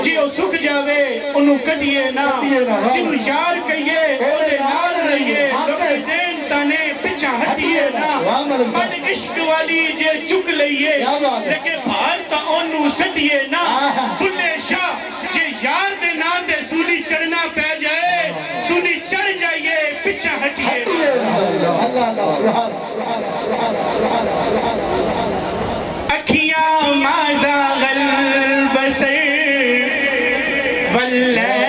جی وہ سکھ جاوے انہوں کٹیے نا جنہوں یار کہیے اودے نال رہیے لوگے دین تانے پچھا ہٹیے نا من عشق والی جے چک لئیے لیکن بھارتا انہوں سٹیے نا بلے شاہ جے یار دے نا دے سولی چڑھنا پہ جائے سولی چڑھ جائیے پچھا ہٹیے اکھیاں مازا غل بسر واللہ